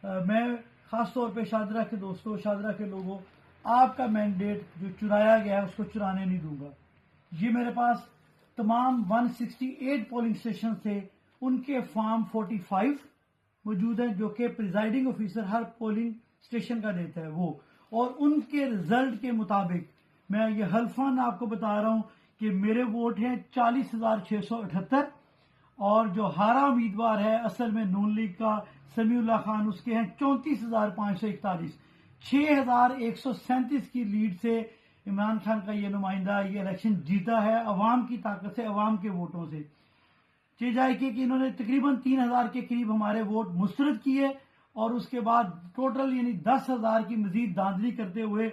میں خاص طور پہ شاہدرہ کے دوستوں، شاہدرہ کے لوگوں، آپ کا مینڈیٹ جو چرایا گیا ہے اس کو چرانے نہیں دوں گا۔ یہ میرے پاس تمام 168 پولنگ اسٹیشن تھے، ان کے فارم 45 موجود ہیں جو کہ پریزائڈنگ آفیسر ہر پولنگ اسٹیشن کا دیتا ہے وہ، اور ان کے رزلٹ کے مطابق میں یہ حلفاً آپ کو بتا رہا ہوں کہ میرے ووٹ ہیں 40,678، اور جو ہارا امیدوار ہے اصل میں نون لیگ کا سمیع اللہ خان، اس کے ہیں 34,541۔ 6,137 کی لیڈ سے عمران خان کا یہ نمائندہ یہ الیکشن جیتا ہے، عوام کی طاقت سے، عوام کے ووٹوں سے۔ چاہے جائے کہ انہوں نے تقریباً 3,000 کے قریب ہمارے ووٹ مسترد کیے، اور اس کے بعد ٹوٹل یعنی 10,000 کی مزید دھاندلی کرتے ہوئے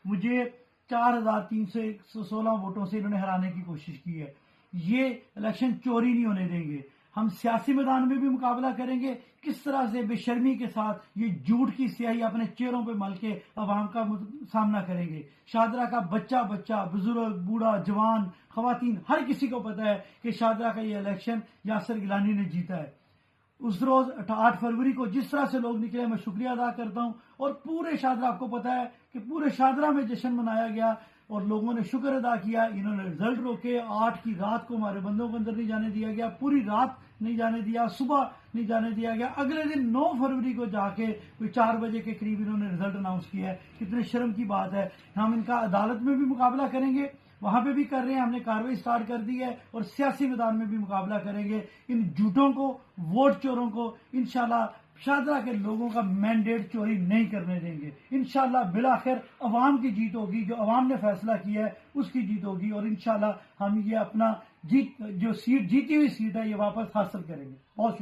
مجھے 4,316 ووٹوں سے انہوں نے ہرانے کی کوشش کی ہے۔ یہ الیکشن چوری نہیں ہونے دیں گے۔ ہم سیاسی میدان میں بھی مقابلہ کریں گے، کس طرح سے بے شرمی کے ساتھ یہ جھوٹ کی سیاہی اپنے چہروں پہ مل کے عوام کا سامنا کریں گے۔ شاہدرہ کا بچہ، بزرگ، بوڑھا، جوان، خواتین، ہر کسی کو پتا ہے کہ شاہدرہ کا یہ الیکشن یاسر گیلانی نے جیتا ہے۔ اس روز 8 فروری کو جس طرح سے لوگ نکلے، میں شکریہ ادا کرتا ہوں، اور پورے شاہدرہ، آپ کو پتا ہے کہ پورے شاہدرہ میں جشن منایا گیا اور لوگوں نے شکر ادا کیا۔ انہوں نے رزلٹ روکے، 8 کی رات کو ہمارے بندوں کو اندر نہیں جانے دیا گیا، پوری رات نہیں جانے دیا، صبح نہیں جانے دیا گیا، اگلے دن 9 فروری کو جا کے کوئی 4 بجے کے قریب انہوں نے رزلٹ اناؤنس کیا ہے۔ کتنے شرم کی بات ہے۔ ہم ان کا عدالت میں بھی مقابلہ کریں گے، وہاں پہ بھی کر رہے ہیں، ہم نے کارروائی سٹارٹ کر دی ہے، اور سیاسی میدان میں بھی مقابلہ کریں گے ان جھوٹوں کو، ووٹ چوروں کو۔ انشاءاللہ شاہدرہ کے لوگوں کا مینڈیٹ چوری نہیں کرنے دیں گے۔ انشاءاللہ بالآخر عوام کی جیت ہوگی، جو عوام نے فیصلہ کیا ہے اس کی جیت ہوگی، اور انشاءاللہ ہم یہ اپنا جو سیٹ، جیتی ہوئی سیٹ ہے، یہ واپس حاصل کریں گے۔ بہت شکریہ۔